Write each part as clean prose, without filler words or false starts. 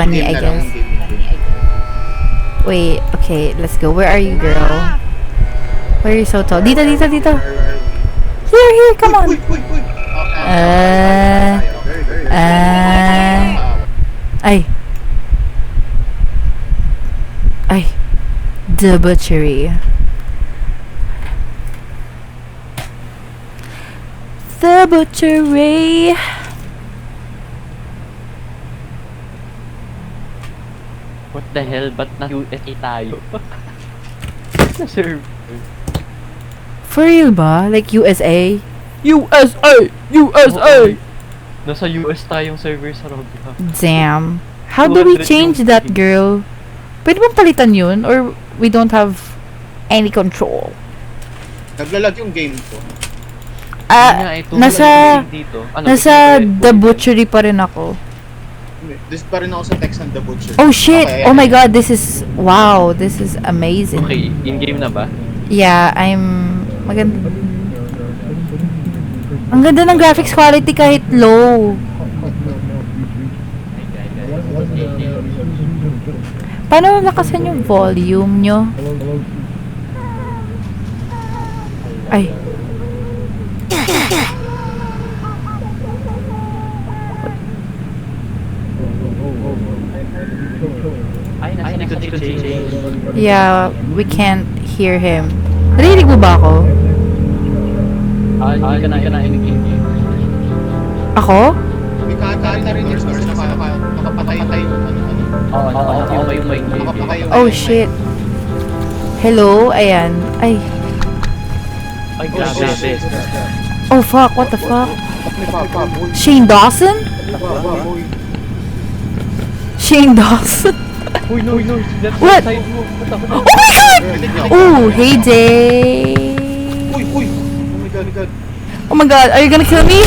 Sunny, I guess. Wait, okay, let's go. Where are you, girl? Where are you so tall? Dito. Here, come on. Ay. The butchery. The butchery. What the hell? Ba't na USA tayo? Sir. For real ba? Like USA? USA! Nasa US tayong server sa Roblox. Damn. How do we 200 change yung that, ping. girl? Pwede bang palitan yun? Or we don't have any control? Naglalag yung game ko. Nasa Ano, The Butchery pa rin ako. This pa rin ako sa text ng The Butcher. Oh shit! Okay, Oh my god, this is amazing. Okay, in-game na ba? Yeah, maganda. Ang ganda ng graphics quality kahit low. Paano lakasan yung volume nyo? Ay. Ay, nasa JJ. Yeah, we can't hear him. Narinig mo ba ako? Hindi ka na in-game. Ako? May kakari na rin yung source na nakapatay yung ano. Oo, yung mic. Nakapatay yung Oh shit. Hello? Ayan. Ay. Ay, grabe. Oh fuck, what the fuck? Shane Dawson? Shane Dawson? Uy, no. What? Side mo. Oh my god! Oh, hey Jay. Uy! Oh my god. Oh my god, are you gonna kill me?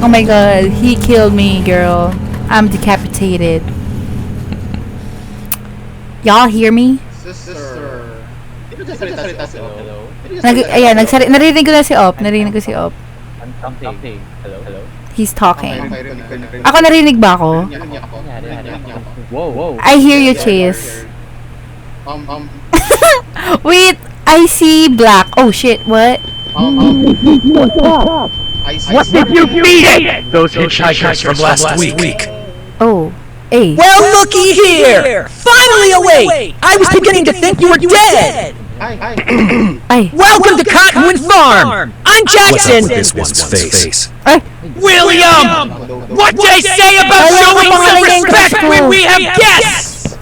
Oh my god, he killed me, girl. I'm decapitated. Y'all hear me? Sister. Dito nagsalita si Op. Hello? Ayan, narinig ko na si Op. Something. Hello? He's talking. Okay, rin. Ako narinig ba ako? Wow. I hear you, Chase. Wait, I see black. Oh shit, what? What did you beat those hitchhikers from last week? Oh, hey. Well, looky here! Finally awake! I was beginning to think you were dead! Ay. Welcome to Cottonwood Farm! I'm Jackson! This one's face. Ay. William! What they say about Wala showing ka some pangalan yung respect crush ko. when we have guests!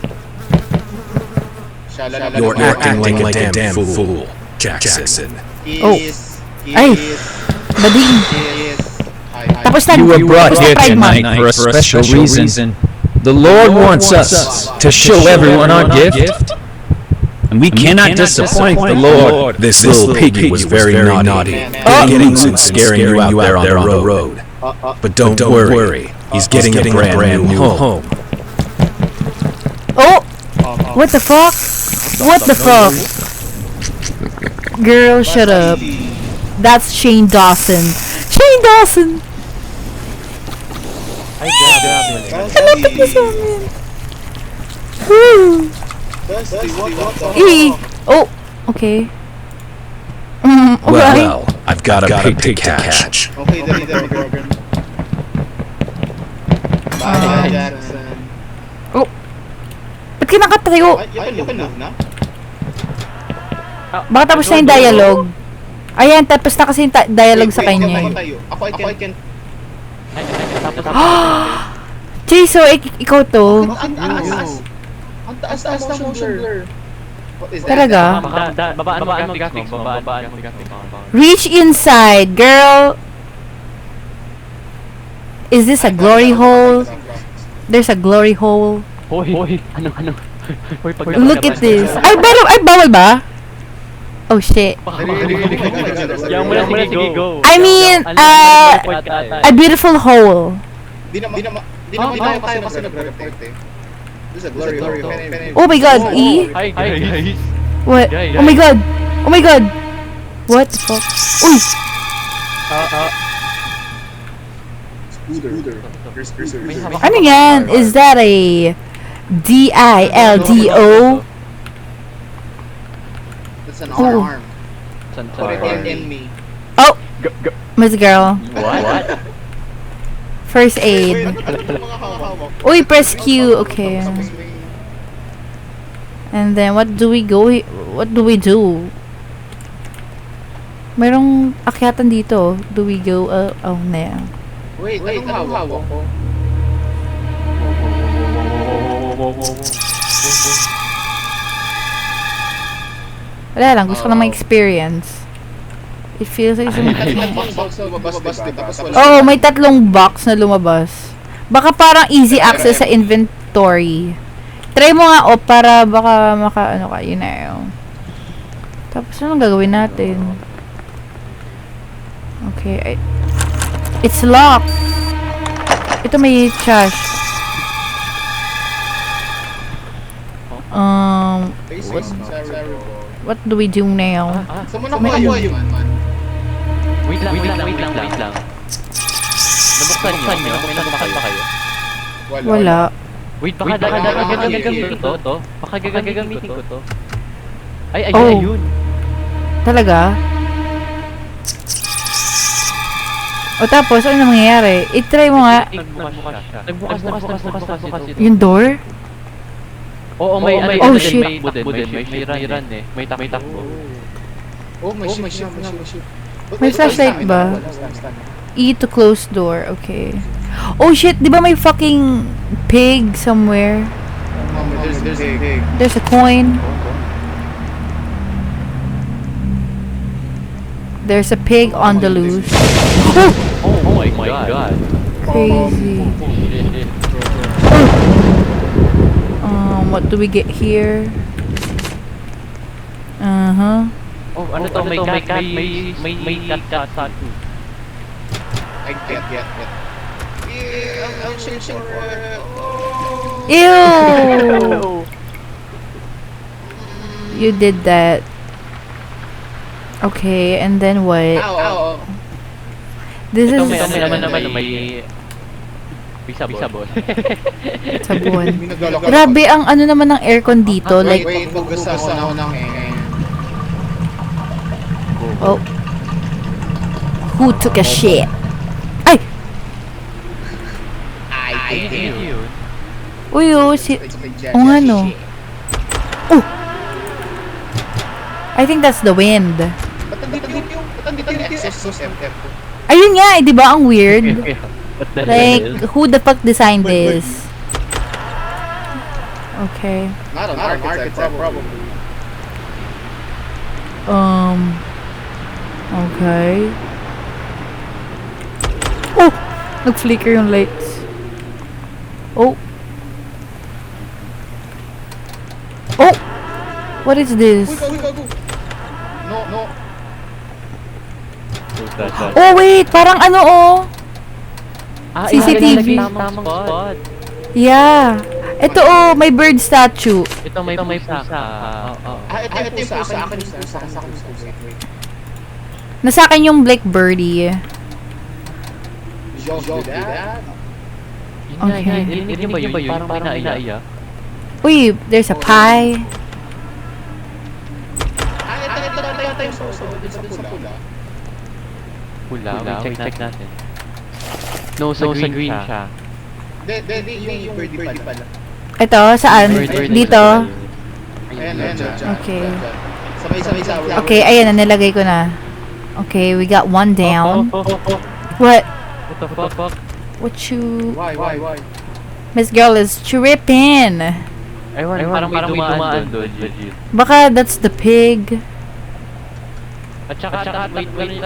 You're acting like a damn fool, Jackson. Oh. Ay. Bading. Tapos na. You were brought tapos na here Pride Month. tonight for a special reason. The Lord wants us to show everyone our gift, and we cannot disappoint the Lord. This little piggy was very naughty, getting and scaring you out there on the road. But don't worry, he's getting a brand new home. Oh! What the fuck? What the fuck? Girl, shut up. That's Shane Dawson. Shane Dawson! Ay, grabe. Kalapit niya sa amin. Woo! Oh, okay. Alright. Well, I've got a pig to catch. Okay, dali, Morgan. Bye, Jackson. Ba't kinakatayo? You can move na? Baka tapos na yung dialogue. Ayan, tapos na kasi yung dialogue sa kanya. Ako, I can... Jay, so ikaw to? Ang taas na motion blur. What is that? Talaga? Babaan mo graphics mo. Reach inside, girl. Is this a glory hole? There's a glory hole. Hoy, ano? Hoy, Look at this. Ay, bawal ba? Oh shit. Yang mo na, sige, go. I mean, a beautiful hole. Di naman tayo kasi nag-report eh. This is a glory hole. Oh my god, E? Hi guys. What? Oh my god. Oh my god. What the fuck? Uy! Hooter. There's a reserve. Ano yan? Is that a DILDO? That's an Oh. arm. San Put it in me. Oh! Miss girl. What? First Wait, aid. ano mga hawak? Uy, press Q. Okay. Tapos may... And then, what do we do? Merong akyatan dito. Do we go? Oh, na. Wait, anong hawak ko? Wala lang. Gusto ko na ma-experience. It feels like some... Box na lumabas, diba? Tapos wala. Oh, may 3 box na lumabas. Baka parang easy access sa inventory. Try mo nga, para baka ano ka, yun na yun. Tapos anong gagawin natin? Okay, it's locked. Ito may trash. What do we do now? Saan mo nakuha yun? Wait lang. Nabuksan nyo? May nabuksan pa kayo? Wala. Wait, baka gagamitin ko to? Baka gagamitin ko to? Ay, Oh. ayun. Talaga? O tapos, ano mangyayari? I-try mo nga Nagbukas ito. yung door. Oo, may Oh, ano din, shit. may takbo din, may run eh. May takbo. Oh, may ship. May flashlight ba? E to close door. Okay. Oh shit, di ba may fucking pig somewhere? There's a pig. There's a coin. There's a pig on the loose. Oh my god. Crazy. What do we get here? Uh-huh. Oh, ano to? May cat, may cat tattoo. I get. I'm searching for... Ew! You did that. Okay, and then what? Ow. This Ito is may sabon. sabon. May naglalakad. Grabe ang ano naman ng aircon dito. Like, Wait, focus ako ng oh. Who took a shit? Ay! I did. Uy, oh, si... It's my Oh nga no. Oh! I think that's the wind. Ba't nandito yung exhaust FF? Ayun nga, di ba ang weird? What the Like, hell? who the fuck designed this? Okay. Not an architect, probably. Okay. Oh! Nag-flicker yung lights. Oh! Oh! What is this? Go. No. Oh, wait! Parang ano, oh! CCTV. Tamang spot. Yeah. Ito, oh, may bird statue. Ito may pusa. Ito yung pusa. Sa akin yung pusa. Nasa akin yung black birdie. Just do that? Okay. Yun ba yun? Parang may naiya. Uy, there's a pie. Ito yung pusa. Sa pula. Pula, wait, check natin. No, sa green siya. Yung birdie pala. Ito, saan? Dito? Ayan. Okay. Sabay-sabay. Okay, ayan na, nilagay ko na. Okay, we got one down. Oh. What? What the fuck? What you... Why? Miss Girl is tripping. Ewan, parang may dumaan doon. Legit. Baka that's the pig. At saka, wait. Okay.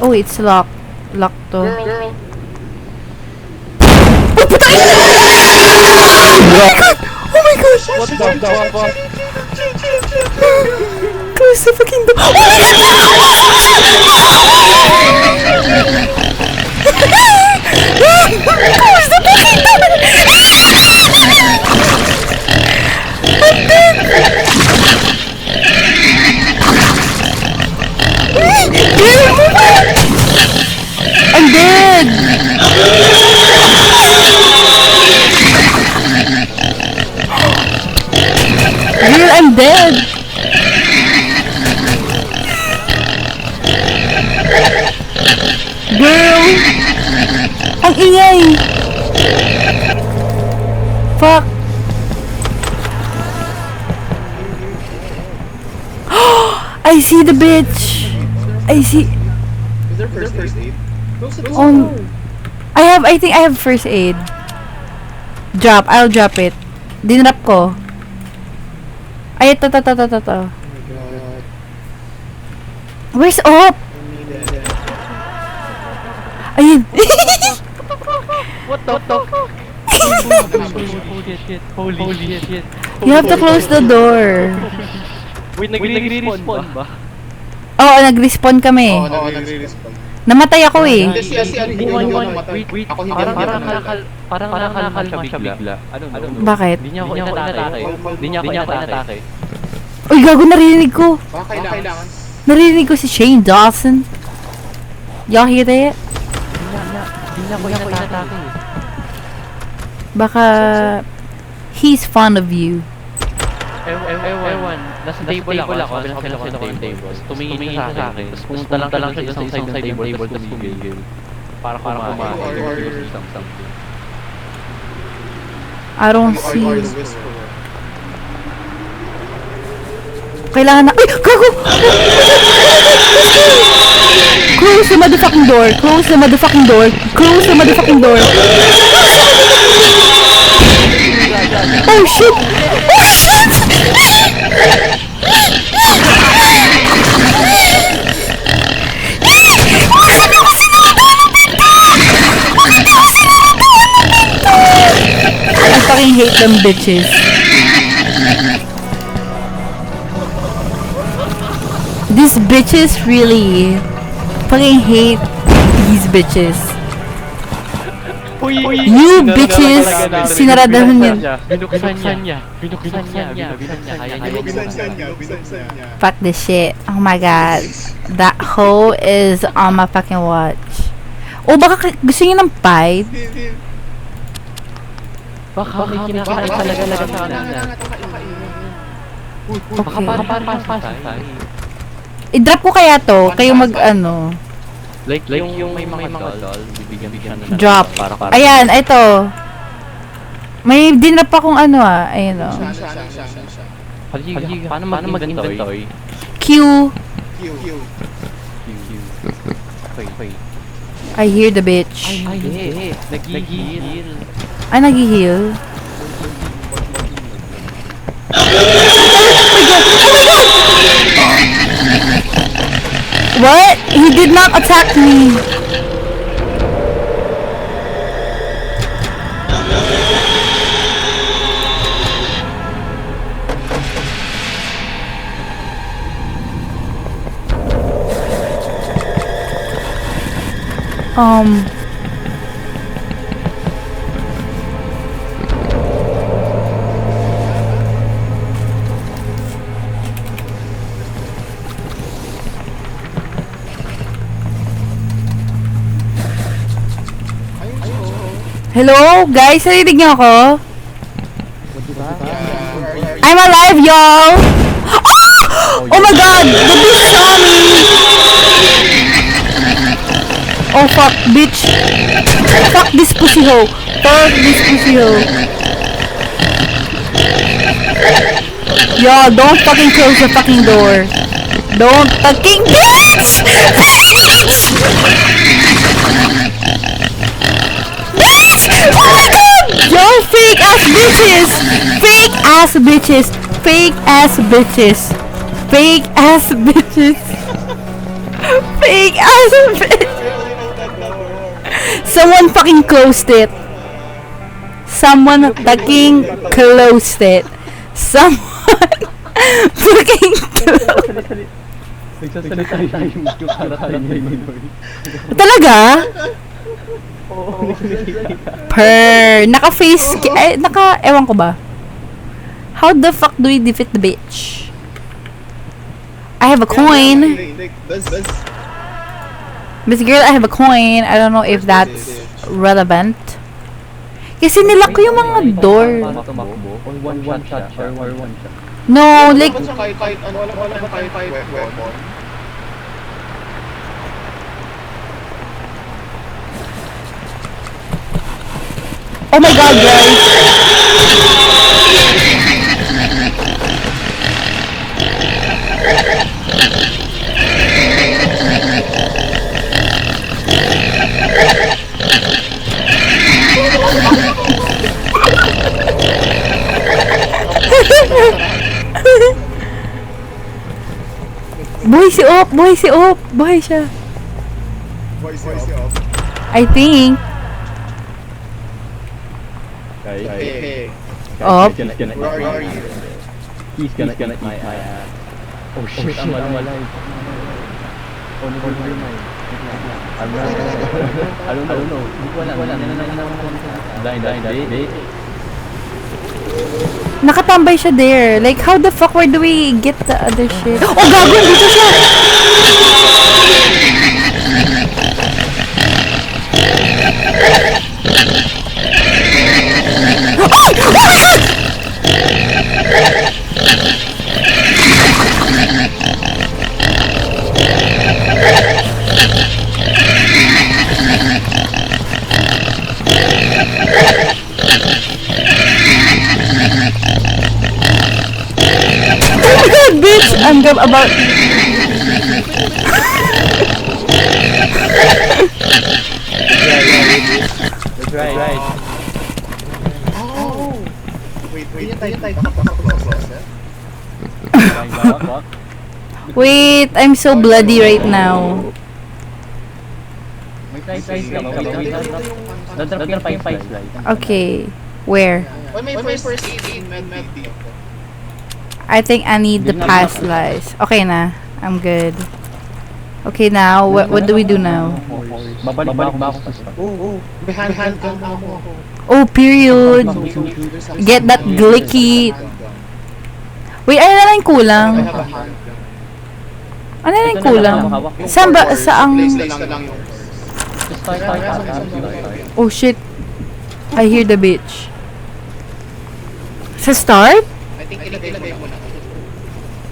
Oh, it's locked. Locked to. Girl. Oh my gosh! What the fuck? Close the fucking door. Close the fucking door. ingay! Fuck! I see the bitch! I see... Is there first aid? Oh, I think I have first aid. Drop, I'll drop it. Dinrap ko. Ay, ito. Oh my god. Where's Op? Ayun. What the fuck? Holy shit. You have to close the door. Wait, nagre-respawn ba? Oo, nag-respawn kami. Oo, nagre-respawn. Namatay ako eh. Hindi si Andy yung namatay. Wait, Ako hindi parang nakakalma siya bigla. Ano? Bakit? Hindi niya ako inatake. Uy, gago, narinig ko. Baka kailangan. Narinig ko si Shane Dawson. Y'all hear that? Hindi niya ako inatake. Baka he's fond of you. Ewan. Nasa table ako. Nasa table. Tumingin siya sa akin. Tapos pumunta lang siya sa isang side ng table. Tapos tumigil. Para kumain. Something. I don't You are the see. whisperer. Kailangan na... Ay! Gago! Close the motherfucking door! Close the motherfucking door! Close the motherfucking door! Oh shit! Oh shit! I fucking hate them bitches. These bitches really fucking hate these bitches. You bitches, sinaradahan niya. Binuksan niya. Fuck this shit. Oh my god. That hoe is on my fucking watch. Oh, baka gusto niya ng pie? Baka may kinakain talaga sa kanila. Baka I-drop ko kaya to, kayo mag ano. Like yung may mga doll, bibigyan na Drop. para Ayan, ito. May dinrap akong ano ah. Ayun o. Haliga, paano mag-inventory? Q. Q. Wait. I hear the bitch. Hindi. Nag-heal. Ay, nag-heal. What? He did not attack me. Hello, guys, narinig niyo ako? I'm alive, y'all! Oh my god! The bitch saw me! Oh fuck, bitch! Fuck this pussy hoe! Fuck this pussy hoe! Y'all, don't fucking close the fucking door! Don't fucking bitch! Bitch! Oh my god! Y'all fake ass bitches! Fake ass bitches! Fake ass bitches! Fake ass bitches! Fake ass bitches! Someone fucking closed it! Someone fucking closed it! Someone fucking closed it! Talaga? Per naka-face ewan ko ba? How the fuck do we defeat the bitch? I have a coin. Miss Girl, I have a coin. I don't know if that's relevant. Kasi nilak ko yung mga door. One shot or one shot. No, like Kahit ano, walang weapon. Oh my god, guys. Buhay si Op! Buhay si Op! Buhay siya. Voice off. I think. Hey, Op. where are you? He's gonna eat my ass. Oh shit, I'm alive. Oh no, I don't know. Wala. Blind. Nakatambay siya there. Like, how the fuck, where do we get the other shit? Oh, gago! Dito siya! Ay! Oh my god! Oh my god, bitch! I'm about... That's right. Wait, tayo closet. Wait, I'm so bloody right now. Okay, where? When my first aid med dito. I think I need the past lives. Okay na. I'm good. Okay, now, what do we do now? Babalik ba ako sa spot? Behind gun ako. Oh, period. Get that glicky. Wait, ano na lang yung kulang? I have a handgun. Ano na lang yung kulang? Saan ba? Saang... Place na lang yung Oh shit. I hear the bitch. Sa start? I think ilagay mo na.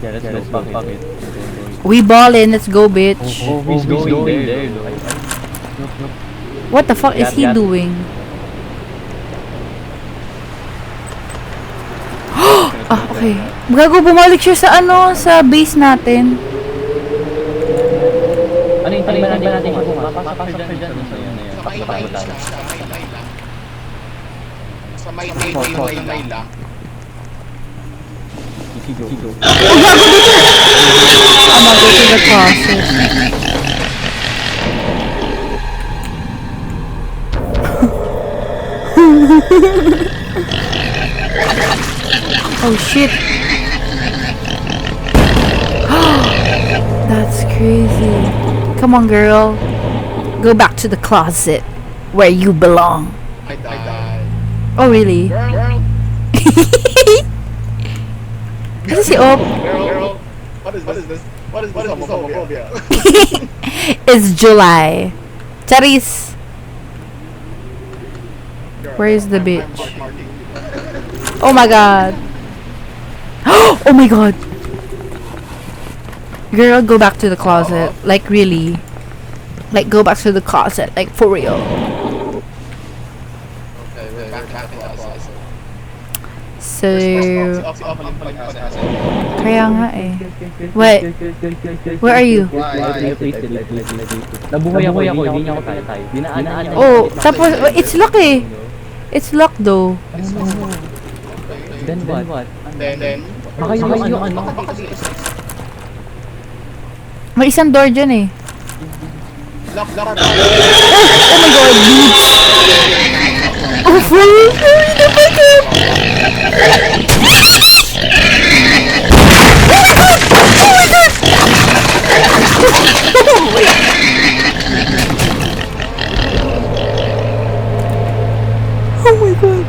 Yeah, let's go. Fuck it. We ballin', let's go, bitch. Oh, he's going there. What the fuck is he doing? Ah, okay. Gago, bumalik siya sa ano, sa base natin. Ano yung talim natin kung mapasok dyan Sa may lang. Sa may lang. Oh, gago dito! I'm gonna go to the closet. Oh shit. That's crazy. Come on, girl. Go back to the closet where you belong. I died. Oh, really? Girl. Kasi si Op. Girl. What is this? What is homophobia? It's July. Charis. Where is the bitch? Oh my god. Oh my god. Girl, go back to the closet. Like, really. Like, go back to the closet. Like, for real. Okay, back to closet. So, kaya nga eh. What? Where are you? Nabuhay ako, hindi niya ako tayo. Dinaan. Oh, tapos, it's locked eh. It's locked though. Then what? Then, Baka yung ano. May isang door dyan eh. lock. Oh my god, bitch! Oh, friend! Hurry the fuck up! Oh my god!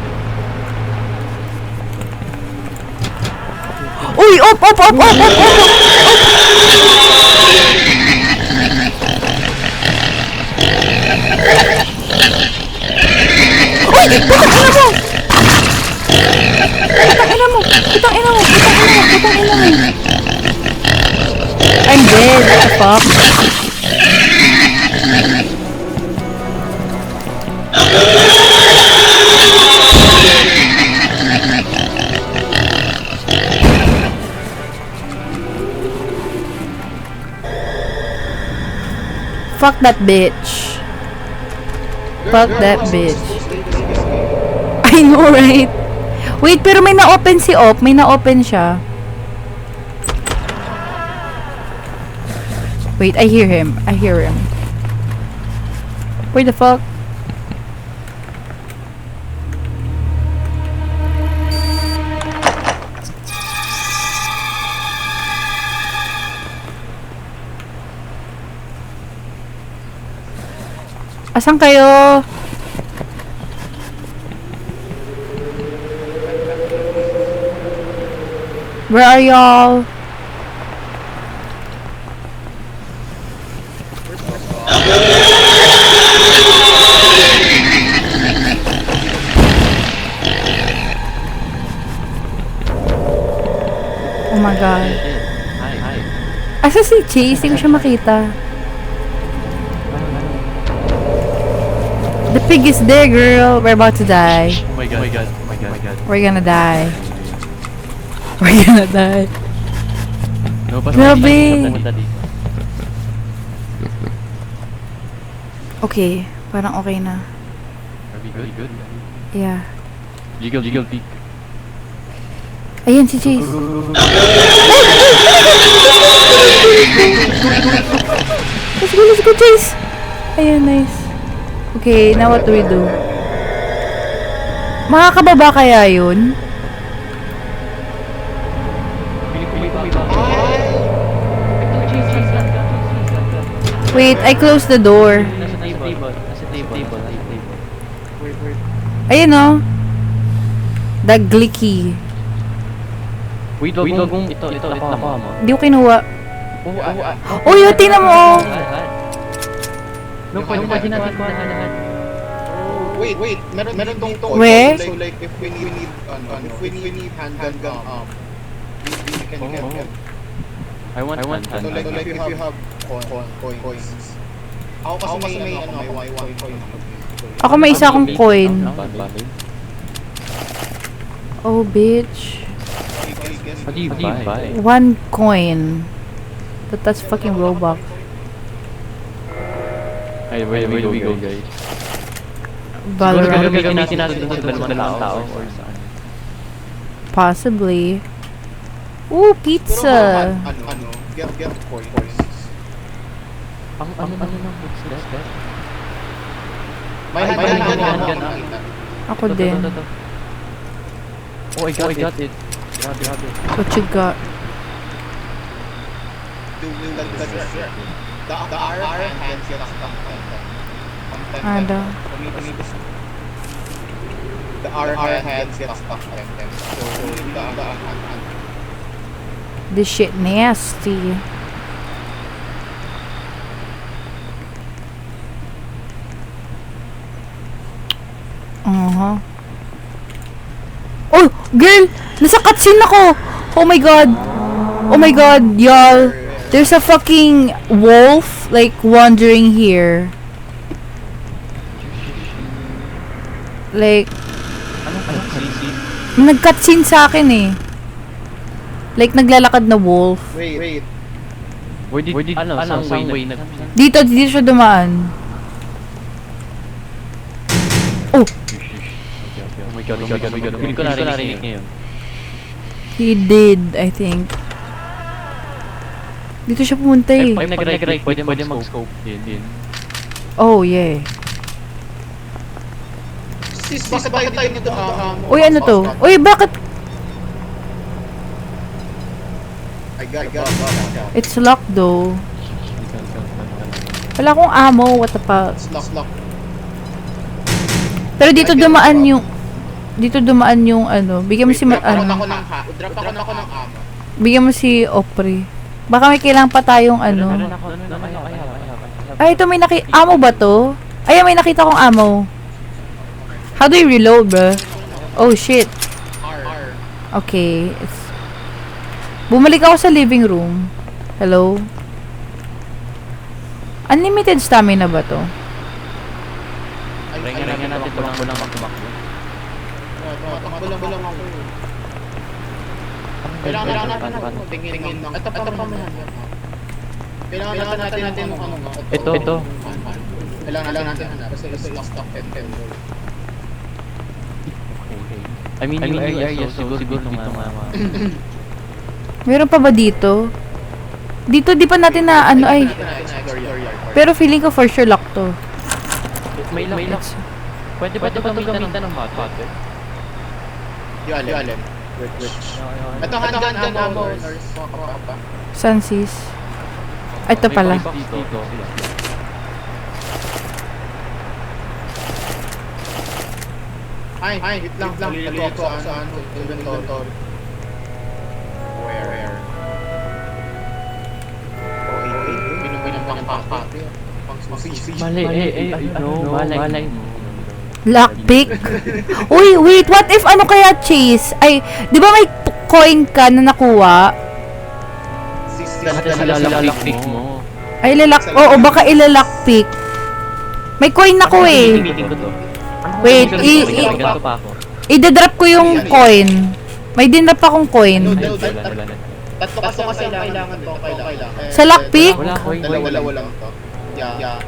Uy! Up! Uy! Putang ina mo! I'm dead, what the fuck? Fuck that bitch. Fuck that bitch. I know, right? Wait, pero may na-open si Op. May na-open siya. Wait, I hear him. I hear him. Where the fuck? Asan kayo? Where are y'all? Oh my god. Hi. Asa si Chase? Hindi ko siya makita. The pig is there, girl. We're about to die. Oh my god. We're gonna die. We're gonna die. No, but Grabe. pumunta dito. Okay, parang okay na. Are we good? Yeah. Jiggle. Ayan si Chase. Let's go, Chase. Ayan, nice. Okay, now what do we do? Makakababa kaya yun? Wait, I closed the door. Nasa table. Ayun o. The glicky. Wait, wag mong ito ako mo. Hindi ko kinuha. Uy, tingnan mo. Oh. No, pwede natin kuha na lahat. Wait, meron tong Where? So like if we need handgun, we can get. I want So like if you have coins. Ako kasi may coin. Ako may isa akong coin. Oh, bitch. How do you buy? 1 coin. But that's fucking Robux. Hey, where do we go, guys? Valorant. Gagamitin natin sa dalawang tao or saan? Possibly. Ooh, pizza. Get coins. Ano what's that? May handgun na. Ako din. Oh, I got it. Grabe. What you got? The R hands get stuck. Ano? The R hands get stuck. So the This shit nasty. Oh, girl! Nasa cutscene ako! Oh my god, y'all. There's a fucking wolf, like, wandering here. Like, nag-cutscene sa akin eh. Like, naglalakad na wolf. Wait. Where did some way Dito siya dumaan. Oh! Oh my god. Hindi ko narinig ngayon. He did, I think. Dito siya pumunta eh. Pag nag-right, pwede mag-scope din. Oh, yeah. Sis, bakit tayo nito? Uy, ano to? Uy, bakit? I got. It's locked though. Wala akong ammo, what the fuck. It's lock. Pero dito dumaan yung ano. Bigyan mo si Drop ako ano. ng ammo. Bigyan mo si Opry. Baka may kailangan pa tayong ano. Ay, ito may ammo ba to? Ay, may nakita kong ammo. How do you reload, bro? Oh shit. R. Okay. Bumalik ako sa living room. Hello? Unlimited stamina ba to? Ringan natin tumakbo Tumakbo lang ako. Kailangan natin tingin. Ito pa mo. Kailangan natin yung ano. Ito. Kailangan natin hanap. Kasi stock and I mean, yung area siguro dito nga. Meron pa ba dito? Dito di pa natin na ano ay. Pero feeling ko for sure lock to. May lock. Pwede ba gamitan ng hot? Yung alin. Wait. Ito handgun ammo. Sansis. Ito pala. Dito. Ay, wait lang. Nag-go ako sa ano, inventory. Where? Binumin ng pang-papat. Mali, malay. Lockpick? Uy, wait, what if ano kaya, Chase? Ay, di ba may coin ka na nakuha? Lockpick mo. Ay, oo, baka ilalockpick. May coin ako eh. Meeting ko to. Wait, Ganito pa ako. i-drop ko yung coin. May dinrop akong coin. Tatlo kasi kailangan to. Sa lockpick? Wala ko. Dalawa lang to. Yeah.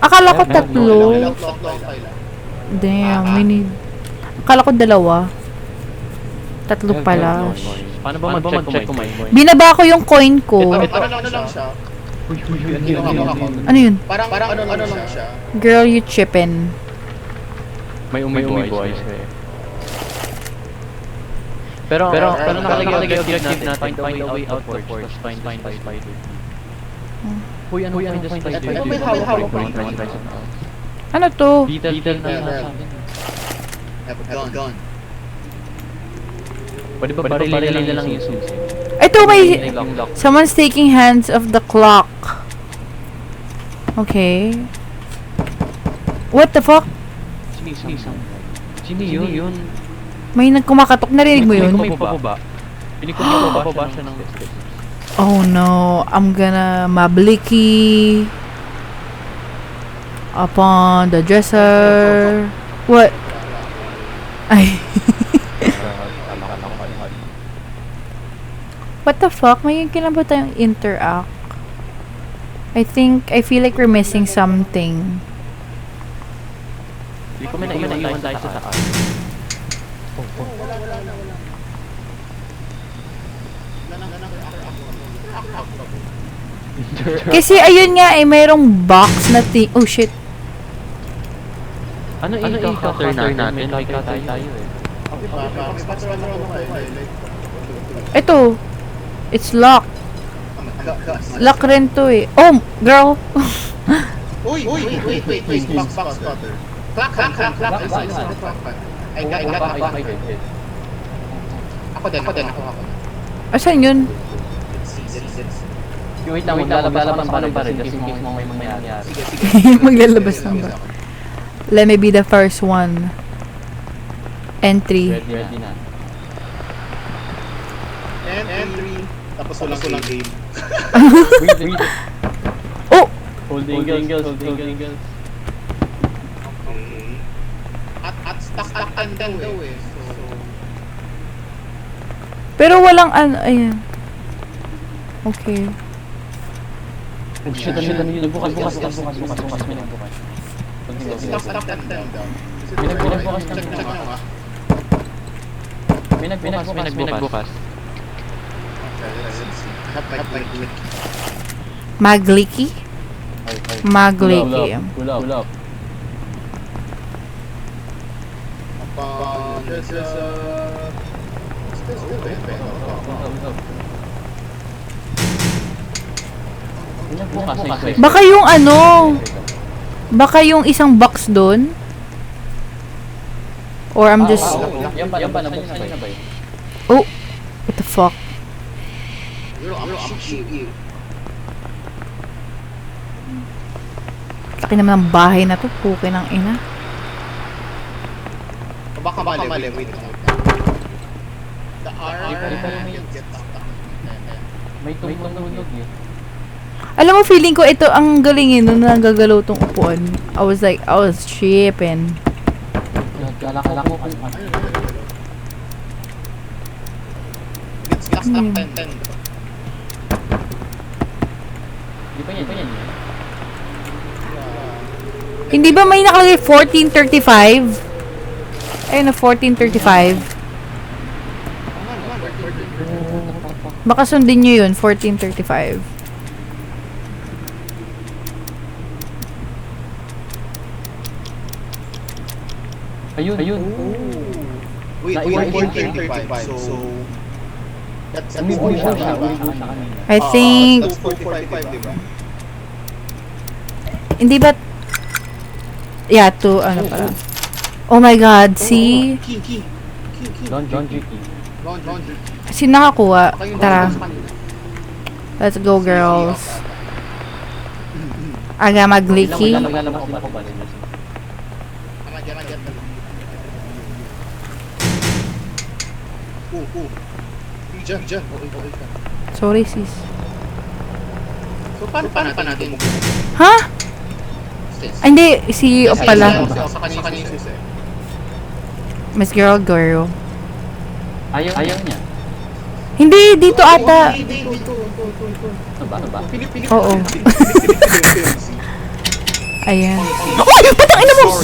Akala ko tatlo. Tatlo ang kailangan. Damn, we need... Akala ko dalawa. Tatlo pala. Paano ba mag-check kung may coin? Binaba ko yung coin ko. Ano lang siya? Ano yun? Parang ano lang siya? Girl, you chippin'. May boys. Pero nakalagay objective natin, find a way out first, find the spider. Uy, ano find the spider? Ano to? Detail na sa akin. Have a gun. Pwede ba barilin na lang yung susi? Ito may... Lock. Someone's taking hands of the clock. Okay. What the fuck? Sino yun? May nagkumakatok. Narinig mo yun? May pababa. Pinig ko may pababa siya ng steps. Oh no. I'm gonna mabliki upon the dresser. What? Ay. What the fuck? May kailan ba tayong interact? I feel like we're missing something. Hindi ko may naiwan tayo sa taas. Kasi ayun nga eh, mayroong box na oh shit. Ano i-cutter natin? May cutter tayo eh. Ito. It's locked. Lock rin to eh. Oh, girl. Uy, wait. Box cutter. Clap. I got it. Ako din. Asan yun? Wait lang, maglalabas pa rin kasi in case mo may mangyayari. Maglalabas lang ba? Let me be the first one. Entry. Ready na. And 3. Tapos walang game. Wait. Oh! Holding angles. Okay. At stuck and daw eh. Pero walang ano, ayan. Okay. Shit, ano yun? Nagbukas. May nagbukas. Stuck and daw. May nagbukas. Magliki? Magliki. Pull up. Baka yung ano, baka yung isang box doon? Or I'm just... Yan pa, nabuksan niya na ba yun? Oh! What the fuck? Laki naman ng bahay na to. Puki ng ina. Baka mali, wait. The R May tumunog eh. Alam mo, feeling ko ito ang galingin nung nagagalaw tong upuan. I was tripping. Kala ko kung ano. It's stuck and Hindi ba may nakalagay 1435? Ayun na, 1435. Baka sundin nyo yun, 1435. Ayun. Wait, 1435. So, that's moving siya, diba? I think, That's 445, diba? hindi ba, yeah, to, ano pala. Oh my god, see? Key. John G. Laundry. Si nakakuha. Tara, let's go girls. Aga magliki. Lalabas din ako ba? Diyan. Okay ka. Sorry sis. So, paano natin mo? Ha? Ay, hindi, si Op pala. Sa kanina sis eh. Miss Girl Girl. Ayaw niya. Hindi, dito ata. Ano ba? Oo. Ayan. Oh, yung patang ina mo!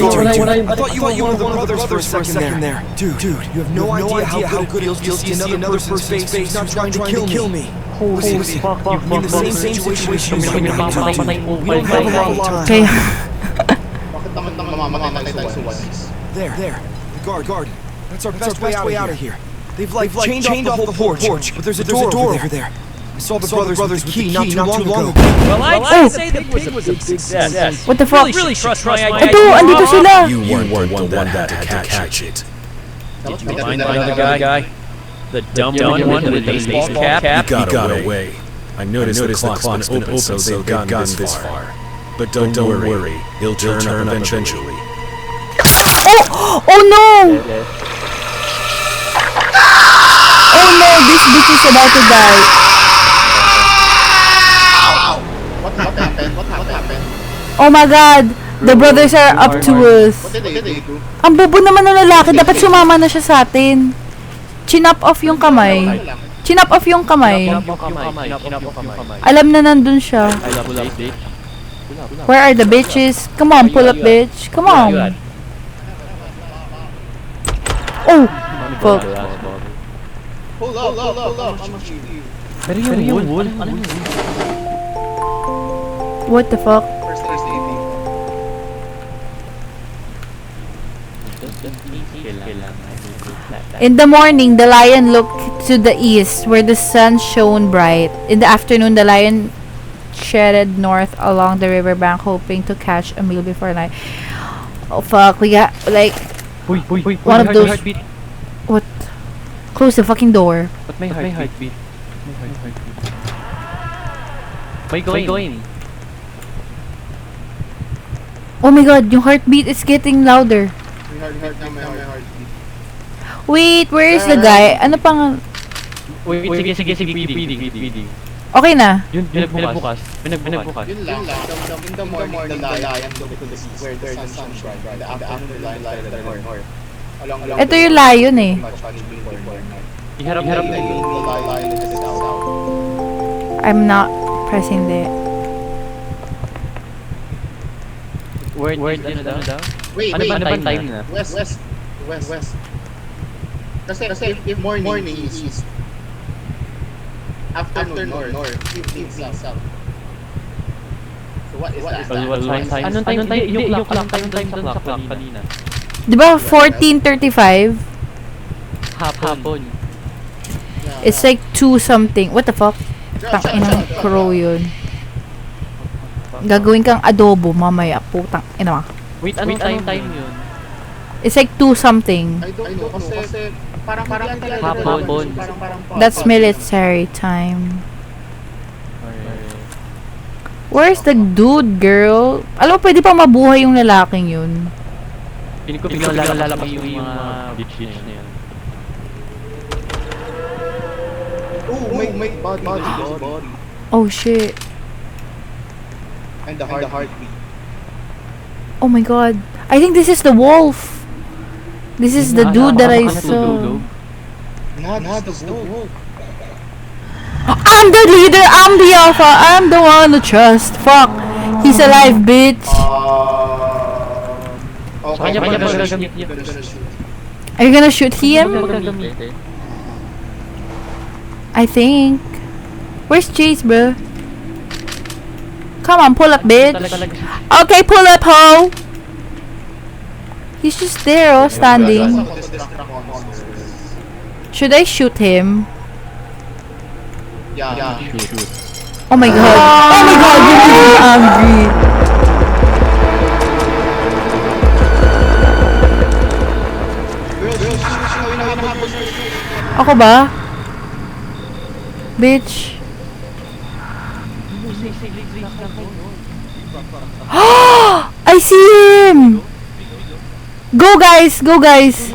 I thought you were one of the brothers for a second there. Dude, you have no idea how good it feels to see another person's face who's not trying to kill me. Holy fuck. In the same situation as you. We don't have a lot of time. Kaya, Bakit naman mamamatay tayo sa ones? There. The guard. That's our best way out of here. They've chained off the whole porch, but there's a door over there. I saw the brothers with the key not too long ago. Well, I'd say the pig was a success. what the fuck? Really trust my idea. Ito, andito sila! You weren't the one that had to catch it. Did you find the other guy? The dumb one with the baseball cap? He got away. I noticed the clock's been open, so they've gotten this far. But don't worry, he'll turn up eventually. Oh no! Oh no, this bitch is about to die. What happened? Oh my god, the brothers are up to us. What did they do? Ang bobo naman ng lalaki, dapat sumama na siya sa atin. Chinap off yung kamay. Chinap off yung kamay. Alam na nandun siya. I love bitch. Where are the bitches? Come on, pull up bitch. Come on. Oh, fuck. Hold up. I'm shoot you. Pero yung wool, ano yun? What the fuck? First aid. In the morning, the lion looked to the east, where the sun shone bright. In the afternoon, the lion headed north along the riverbank, hoping to catch a meal before night. Oh fuck, we got, like, one of those... Heartbeat. What? Close the fucking door. Ba't may heartbeat? May going. Oh my god, yung heartbeat is getting louder. My heartbeat. Wait, where is the guy? Ano pang... Wait, sige, feeding. Okay na. Yun, pinagbukas. Yun lang. In the morning, the lion looked to the east where the sun shone bright. The afternoon, the lion headed north. Along Ito yung lion eh. Iharap the lion headed south. I'm not pressing the... Word, ano daw? Wait, Ano ba time na? West. Kasi if morning east, afternoon north, evening south. So what is that? Anong time? Yung clock sa clock kanina. Di ba 14:35? Hapon. It's like 2 something. What the fuck? Tangina ng crow yun. Gagawin kang adobo mamaya. Putang ina mo. Wait, anong time yun? It's like 2 something. I don't know kasi parang Hapon. That's military time. Where's the dude, girl? Alam mo, pwede pa mabuhay yung lalaking yun. Piling ko biglang lalabas yung mga bitch na yun. May body. Oh shit. And the heartbeat. Oh my god. I think this is the wolf. This is the dude that I saw. Not the wolf. Ah! I'm the leader, I'm the alpha, I'm the one to trust. Fuck. He's alive, bitch. Okay, Kanya pa gonna gagamit shoot. niya. Gonna shoot. Are you gonna shoot him? Gagamitin. I think. Where's Chase, bro? Come on, pull up, bitch. Okay, pull up, ho. He's just there, oh, standing. Should I shoot him? Yeah. Oh my god. Oh my god, you're really angry. Ako ba? Bitch. I see him! Go guys! Go guys!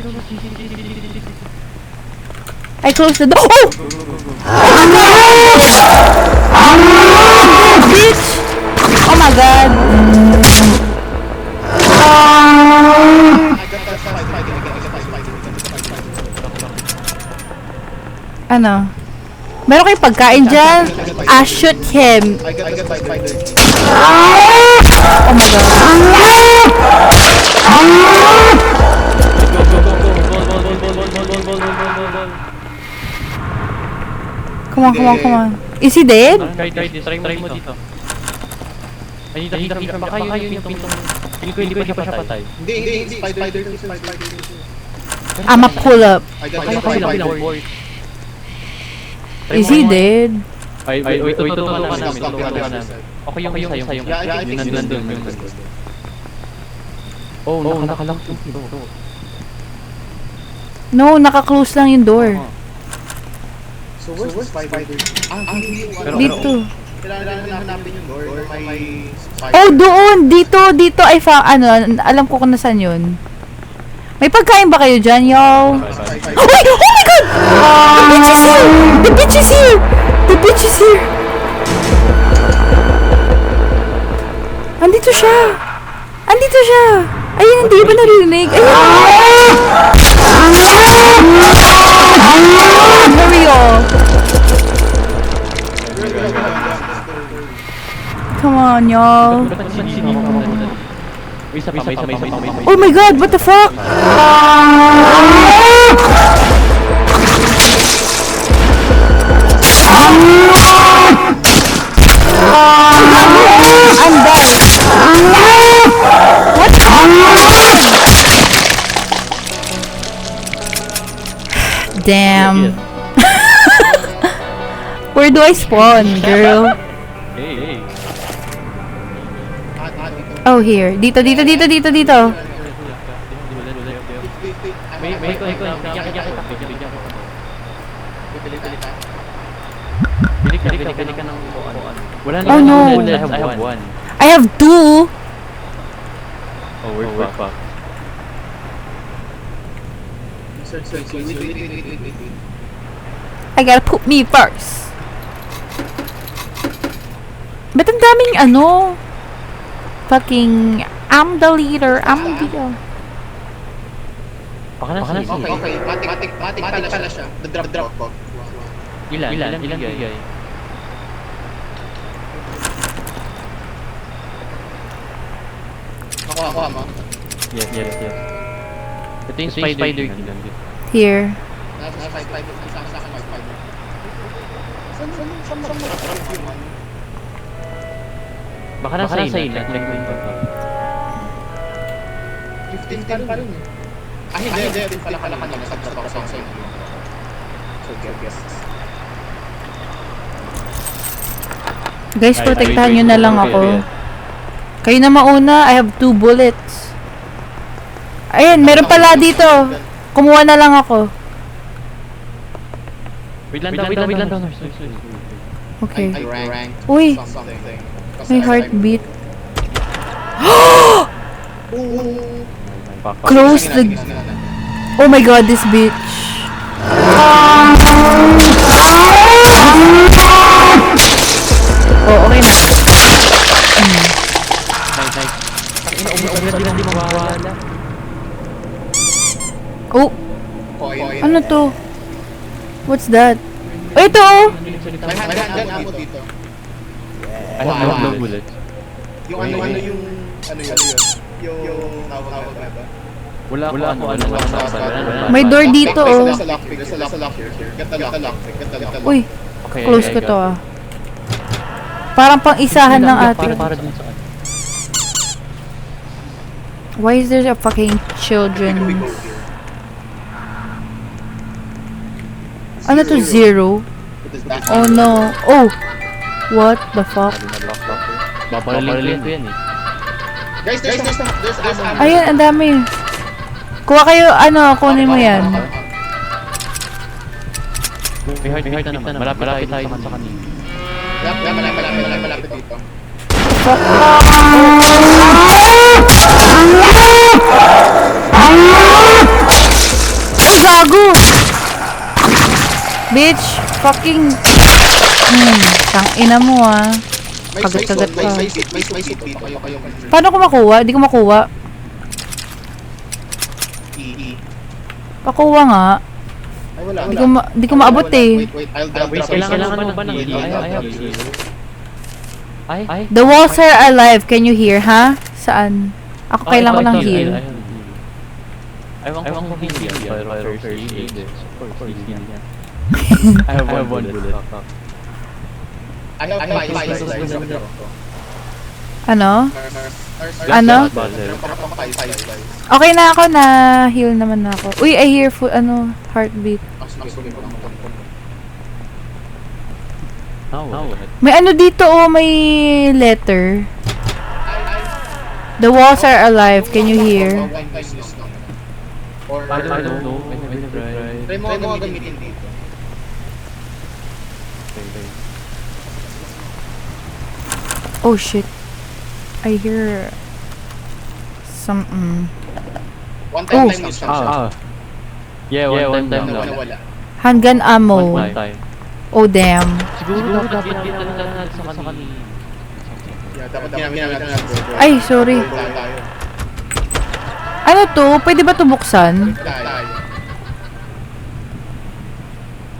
I closed the door. Oh! Oh my god! Bitch! Oh my god! Ano? Meron kayong pagkain dyan? I shoot him. I got spider. Oh my god. Come on, come on, come on. Is he dead? Try mo dito. Ay, dito, baka yun yung pintong... Hindi ko siya patay. Hindi. Spider. I'ma pull up. I got Ay, spider. Is he dead? Wait, tututukan namin. Ako yung isa yung Yeah, I think yun nandun. Oh, nakalang ito. No, naka-close lang yung door. So where's spider? Dito. Kailangan hanapin yung door or may spider. Oh, doon! Dito I found, alam ko kung nasaan yun. May pagkain ba kayo dyan, yo? Oh my god! The bitch is here! The bitch is here! The bitch is here! Andito siya! Andito siya! Ayun, hindi ba naririnig? Ayun! Hurry, oh! Come on, y'all. Oh my god, what the fuck? I'm dead. What? Damn. Where do I spawn, girl? Hey. Oh, here. Dito. May Bili ka ng wala na. Oh, no. I have one. I have 2. Oh, we're back. Wait. I gotta put me first. Ba't ang daming fucking, I'm the leader, I'm the... Baka na siya. Okay. Matik pala siya. The drop. Ilan bigay? Ako, ma. Yes. Ito yung spider. Here. Nasa spider. Isang sa akin may spider. Saan human? Baka nasa ilan. 15 pa rin eh. Hindi pala kanina. Nasa-drop ako sa inyo. So, guess. Guys, protektahan nyo na lang ako. Kayo na mauna, I have 2 bullets. Ayan, meron pala dito. Kumuha na lang ako. Wait lang daw. Okay. I ranked Uy, something. may heartbeat. Ooh. Close the... Oh my god, this bitch. Oh, okay na. Oh, Coin. ano to? What's that? Oh, ito oh! May handgun ammo dito. I have no bullets. Yung ano yun? Yung tawag na ba? Wala ako ano. May door dito oh. There's a lockpick. Get the lockpick. Uy, Okay, close ko to ah. Parang pang isahan ng ating. Para dun sa Why is there a fucking children? Ano to, 0? Oh no. Oh! What the fuck? Babarilin ko yan eh. Guys, there's ammo. Ayun, ang dami. Kuha kayo, ano, kunin mo yan. May heartbeat na naman. Malapit tayo sa kanina. Malapit dito. Ay, gago! Bitch! Fucking... tangina mo ah. Kagat-kagat ka. May seat dito. Kayo. Paano ko makuha? Di ko makuha. Pakuha nga. Ay, wala. Di ko maabot eh. Wait, I'll drop it. Kailangan mo ba ng heal? I have heal. Ay? The walls are alive. Can you hear, ha? Saan? Ako kailangan ko ng heal. Ewan ko heal yan. Pero first aid. Of course, heal yan. I have one bullet. I have five. Ano? Ano? Okay na ako na heal naman na ako. Uy, I hear heartbeat. May ano dito oh, may letter. The walls are alive. Can you hear? I don't know. I haven't tried. Try mo gamitin dito. Oh shit. I hear something. One time Oh. use siya. Yeah, one time lang. Nawala. Handgun ammo. One time. Oh damn. Siguro dapat ginamit natin sa kanina. Yeah, dapat ginamit natin. Ay, sorry. Tayo. Ano to? Pwede ba to buksan? Tayo.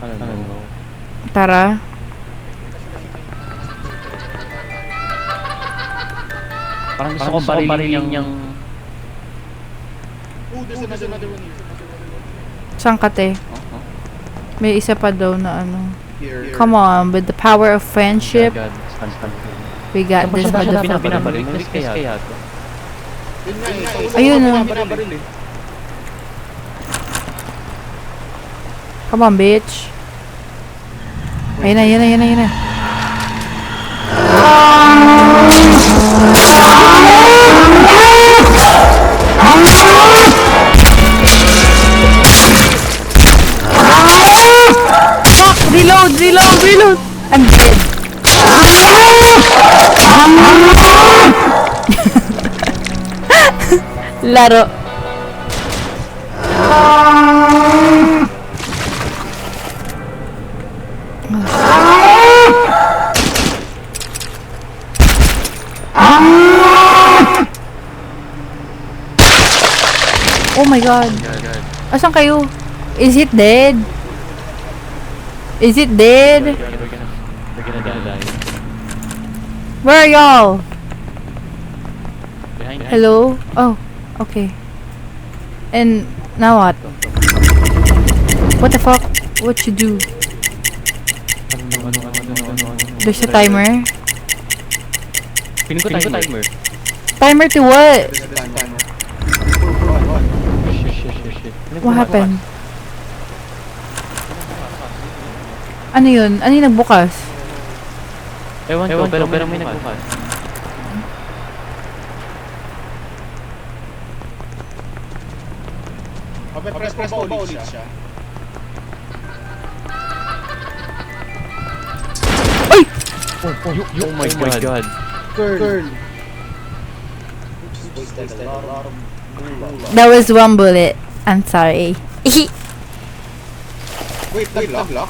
Ano? Tara. Parang gusto ko barilin yung... Oh, there's another one here. Saan ka te? May isa pa daw na ano. Here. Come on, with the power of friendship, we got this motherfucker. Pinabaril. May risk kaya to. Yun nga eh. Ayun oh. Binabaril eh. Come on, bitch. Ayun na. Fuck! Reload! I'm dead. Laro. Oh my god. Asan kayo? Is it dead? Is it dead? We're gonna die. Where are y'all? Behind. Hello? Oh, okay. And now what? What the fuck? What you do? There's a timer? Pinin ko timer. Timer to what? Shit. What happened? Ano yun? Ano yung nagbukas? Ewan ko, pero may nagbukas. Press mo ba ulit siya? Ay! Oh my god. Girl. That was one bullet. I'm sorry. Wait, nag-lock?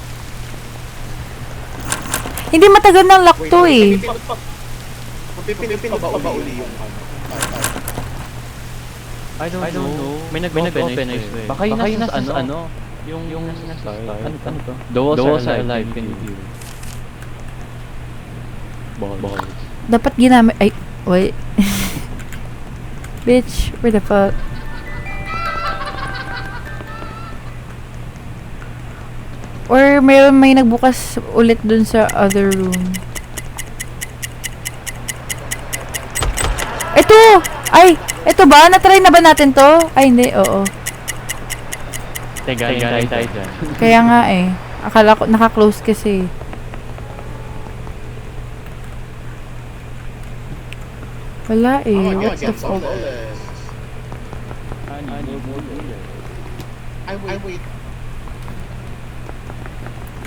Hindi matagal ng lock to eh. Pipinipin pa ba uli yung ano? I don't know. May nag-open, I swear. Baka yun nasa ano? Yung nasa ano to? The walls are alive, can you hear? Balls. Dapat ginamit... Ay, wait. Bitch, where the fuck? Or may nagbukas ulit dun sa other room. Ito! Ay! Ito ba? Na-try na ba natin to? Ay, hindi. Oo. Tayo dyan. Kaya nga eh. Akala ko, naka-close kasi. Wala eh. Oh my What god, the get fuck? flawless. I wait.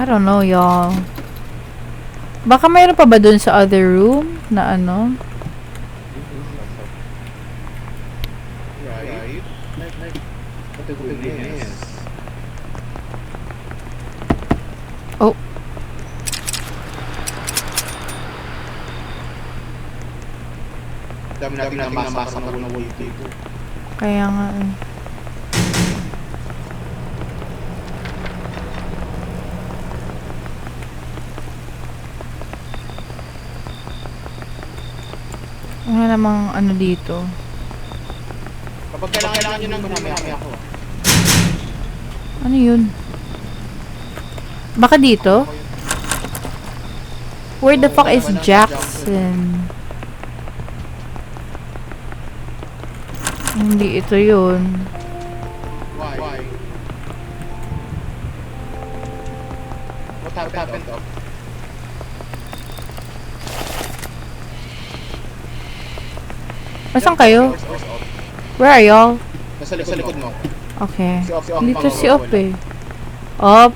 I don't know, y'all. Baka mayroon pa ba dun sa other room na ano? Right. What the good is. Oh. Dami natin namasa ng wall dito. Kaya nga eh. Wala namang ano dito. Kapag kailangan nyo nang mamaya ako. Ano yun? Baka dito? Where the fuck is Jackson? Hindi ito yun. Why? What happened to? Asan kayo? Where are y'all? Nasa likod mo. Okay. Si Op Dito ang si Op mawawala. eh. Op.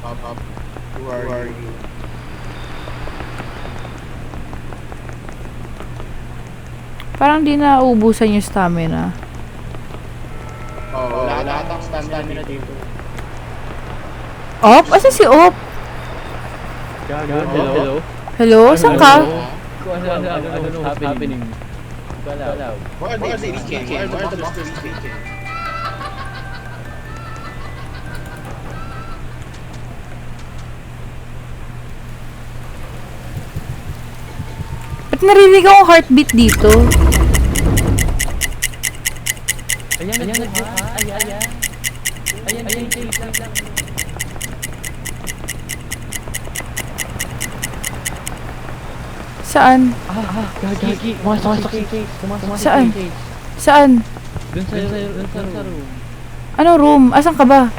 Up. Who are you? Parang di na uubusan yung stamina. Oh, lahat ang stamina dito. Op? Asan si Op? Hello? Hello? Saan ka? I don't know what's happening. Why are they speaking? Why are the monsters speaking? Ba't narinig akong heartbeat dito? Ayan. Saan? Gagi. Pumasok sa cage. Saan? Saan? Dun sa room. Ano room? Asan ka ba?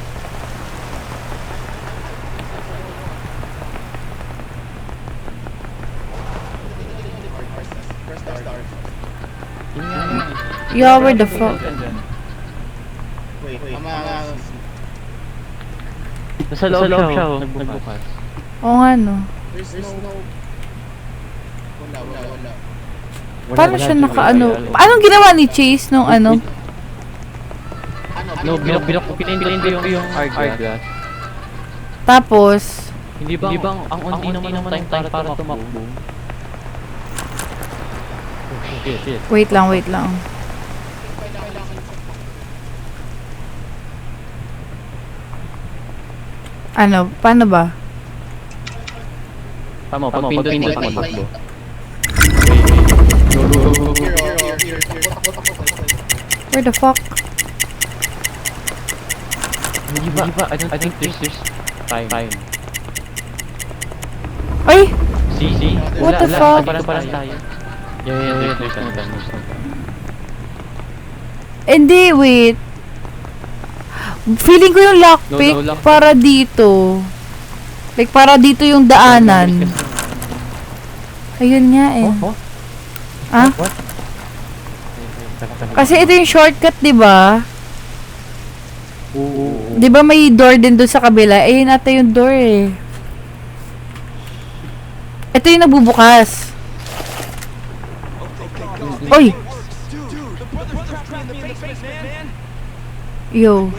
Press start. Yeah, where the fuck? Wait. Nasa loob siya. Nagbukas. Oo nga no. There's no... Wala. Paano siya naka-ano? Anong ginawa ni Chase nung ano? No, pinaindot ko yung hourglass. Tapos, Hindi bang ang unti naman ng time para tumakbo? Shit. wait lang. Ano? Paano ba? Tama, pag pindot ako takbo. Here. Where the fuck? Hindi ba? I don't think there's time. Ay! See? What the fuck? Parang tayo. Yeah, there's no time. Hindi, wait. Feeling ko yung lockpick No, lock. para dito. Like, para dito yung daanan. Ayun nga eh. Ah? What? Kasi ito yung shortcut, di ba? Oo. Di ba may door din doon sa kabila? Eh, yun ata yung door eh. Ito yung nabubukas. Oy! Yo.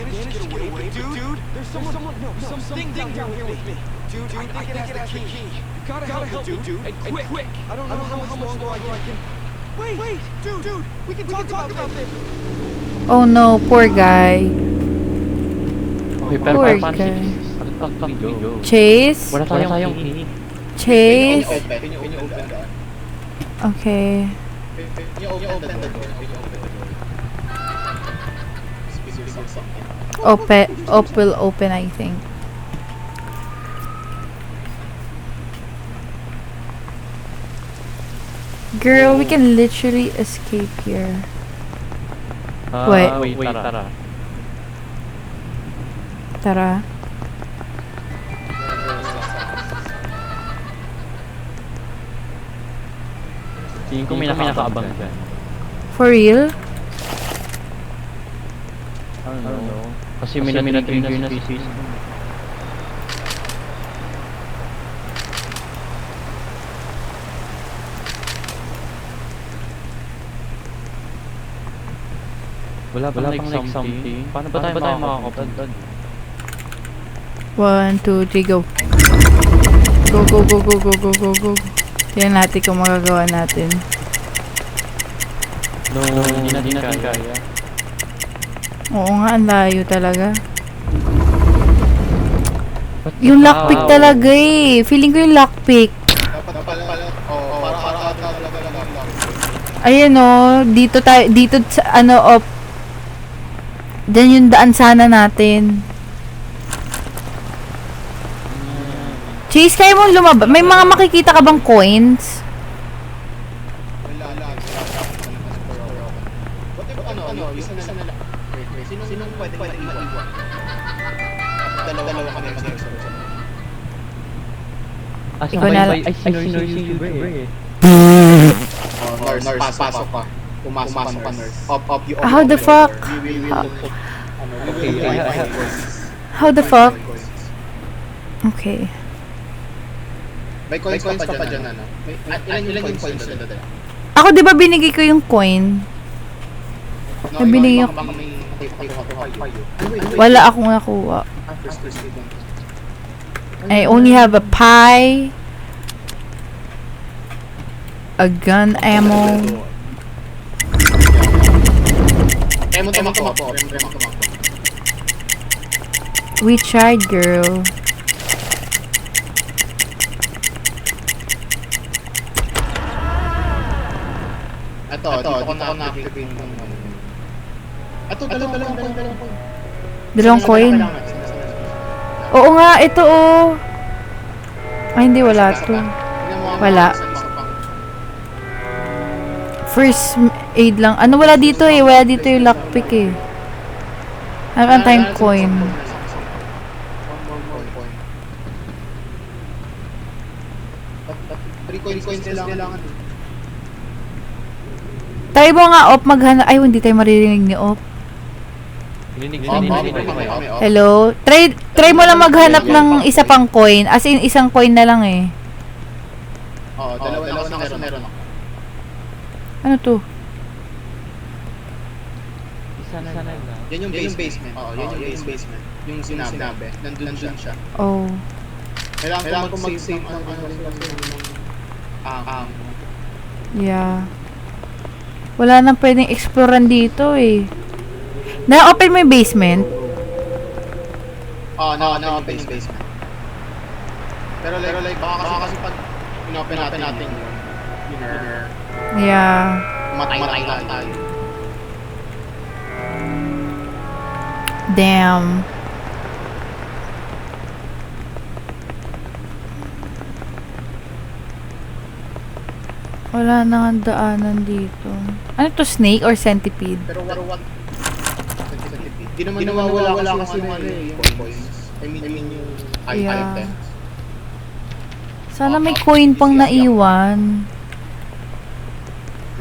Oh no, poor guy. pero Poor paano guy. si Joe? Chase? Wala tayong key. Chase? Can you open the door? Okay. Can you open the door? Can you open the door? Is there something? Op will open, I think. Girl, we can literally escape here. Wait. Wait, tara. Tara. Tingin ko may nakakaabang dyan. For real? I don't know. Kasi may na-trigger na species. Wala pang like something. Paano ba tayo makakapunta? 1, 2, 3, go. Go, go, go, go, go, go, go, go. Tingnan natin kung magagawa natin. No, hindi natin kaya. Oo nga, ang layo talaga. Yung lockpick talaga eh. Feeling ko yung lockpick. Dapat pala, para talaga lang. Ayun o, dito sa ano, dyan yung daan sana natin. Chase, kaya mo lumabas? May mga makikita ka bang coins? Wala. What if isa na lang. Sinong pwede iwan? Dalawa kami mag-explore. Ikaw na lang. Ay, sinursing you, bro eh. Nurse, pasok ka. Pumasok ka, nurse. Up, you How the fuck? We will look. How the fuck? Okay. May coins ka pa dyan, ano? Ilan yung coins na dala? Ako, di ba binigay ko yung coin? Nabili yung... Baka may nakuha. Wala akong nakuha. First aid. I only have a pie, a gun ammo. Remo po. We tried, girl. Ito ko na-activate ng ano. Ito, dalawang coin. Dalawang coin. Oo nga, ito oh. Ay, hindi, wala to. Wala. First aid lang. Ano, wala dito eh. Wala dito yung lockpick eh. Ano tayong coin? Three coins kailangan. Try mo nga, Op, maghanap. Ay, hindi tayo maririnig ni Op. Hello? Try mo lang maghanap ng isa pang coin. As in, isang coin na lang eh. Oo, dalawa na meron. Ano to? Yan yung basement. Oo, yan yung basement. Yung sinabi. Nandun siya. Oh. Kailangan ko mag-save ng Yeah. Wala nang pwedeng explorean dito eh. Na-open mo yung basement? Oo, na-open yung basement. Pero like, baka kasi pag in-open natin yun, Yeah. matay lang tayo. Damn. Wala na nga daanan dito. Ano to, snake or centipede? Pero what? Di naman nawawala kasi yung coins. I mean yung Yeah. item. Sana may coin pang naiwan.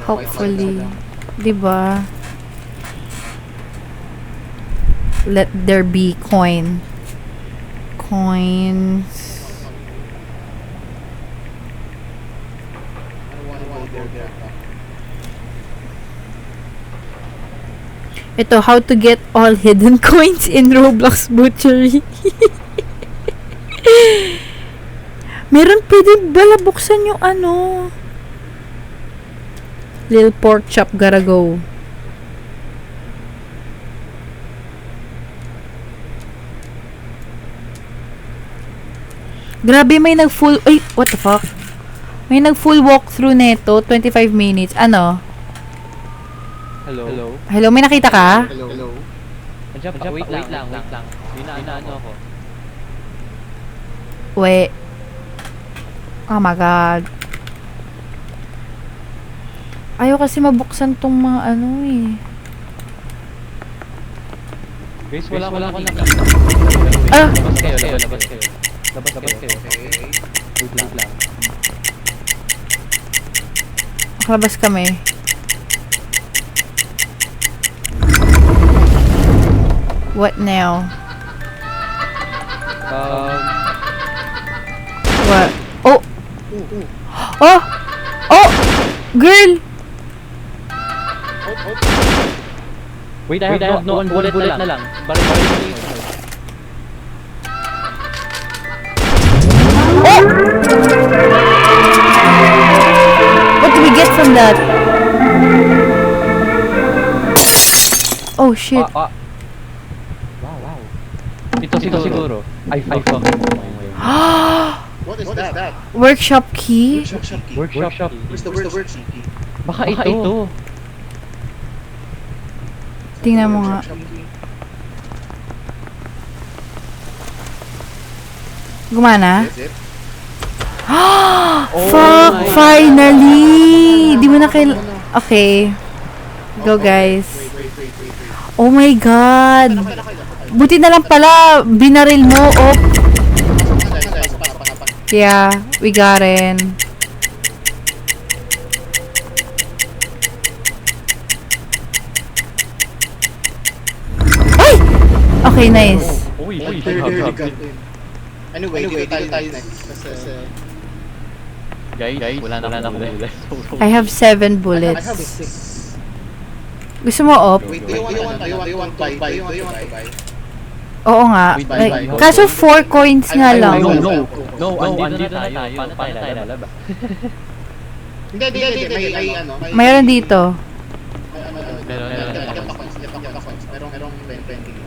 Hopefully. Diba? Let there be coin. Coins. Ito, how to get all hidden coins in Roblox Butchery. Meron pwede bala buksan yung ano. Little pork chop gotta go. Grabe, may nag-full... Ay, what the fuck? May nag-full walkthrough neto, 25 minutes. Ano? Hello? Hello, may nakita ka? Hello. Andiyan pa, wait lang. Inaano ako. Wait. Oh my god. Ayaw kasi mabuksan tong mga ano eh. Guys, wala ko nakita. Ah! Labas kayo. Wait lang. Makalabas kami. What now? What? Oh! Oh! Oh! Girl! Wait, I have no one bullet na lang. Baril Oh! What do we get from that? Oh shit. Wow. Ito siguro. I fuck. What is that? Workshop key? Workshop. Where's the workshop key? Baka ito. Tingnan mo nga. Gumana? Is it? Fuck! Finally! Di mo na Okay. Go guys. Wait. Oh my god! Buti na lang pala, binaril mo. Oh. Yeah, we got in. Ay! Okay, nice. Uy, Anyway, dito tayo next. Kasi... Guys, wala na ako bullet. I have 7 I have bullets. 6. Gusto mo op? Wait, do you want to buy? Oo nga. Wait, Like, buy. kaso 4 coins nga lang. No, andito na tayo. Paano tayo lalabas? Hindi, may ano. Mayroon dito. Meron. Merong 20.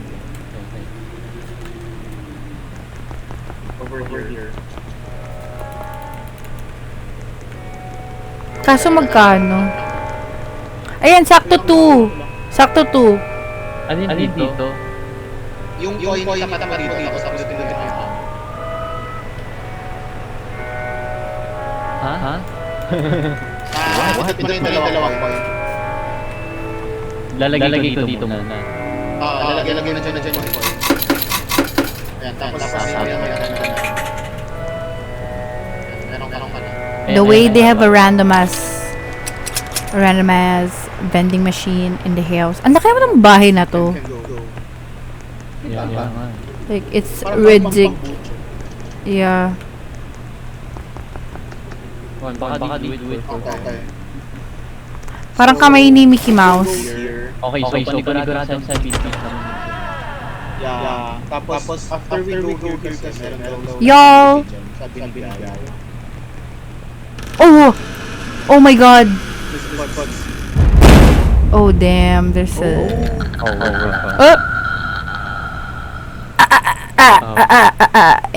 Over here. Kaso magkano? Ayan, sakto 2. Sakto 2. Alin dito? Yung coin sa katapat dito, tapos pinutin mo yung ano. Ha? Pinutin mo yung dalawang coin. Lalagay ko dito muna. Lalagay na dyan yung coin. Ayan, tapos meron ka na. The way they have a randomized vending machine in the house. Ang laki naman ng bahay na to. Yeah. Like, it's ridiculous. Yeah. Baka do it. Okay. Parang kamay ni Mickey Mouse. Here. Okay, so panigurado sa video. Yeah. Tapos after we go here kasi meron daw Y'all! sa binibigay. Oh! Oh my god! This is what Oh damn, there's a... Oh!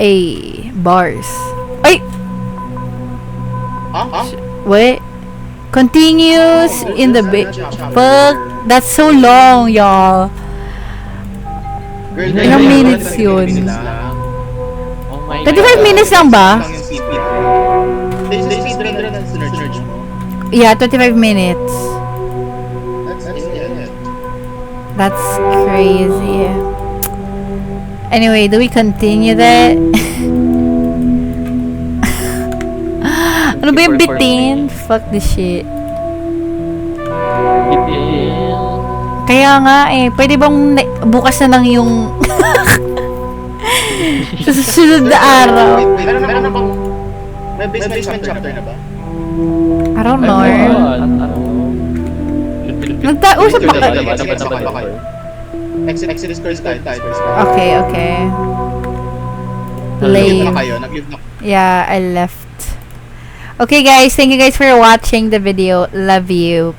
Ay, bars. Ay! Wait. Continues in the big... Fuck! That's so long, y'all. Ilang minutes yun? Oh my 25 minutes lang ba? There's speedrun na search mo. Yeah, 25 minutes. That's it. That's crazy. Anyway, do we continue that? Ano ba yung bitin? Fuck this shit. Kaya nga eh, pwede bang bukas na lang yung sa susunod na araw? Meron na bang may basement chapter na ba? I don't know. Nagtausap pa kayo? Exit Discord tayo. Okay. Nag-leave Lame. na kayo. Nag-leave na. Yeah, I left. Okay guys, thank you guys for watching the video. Love you.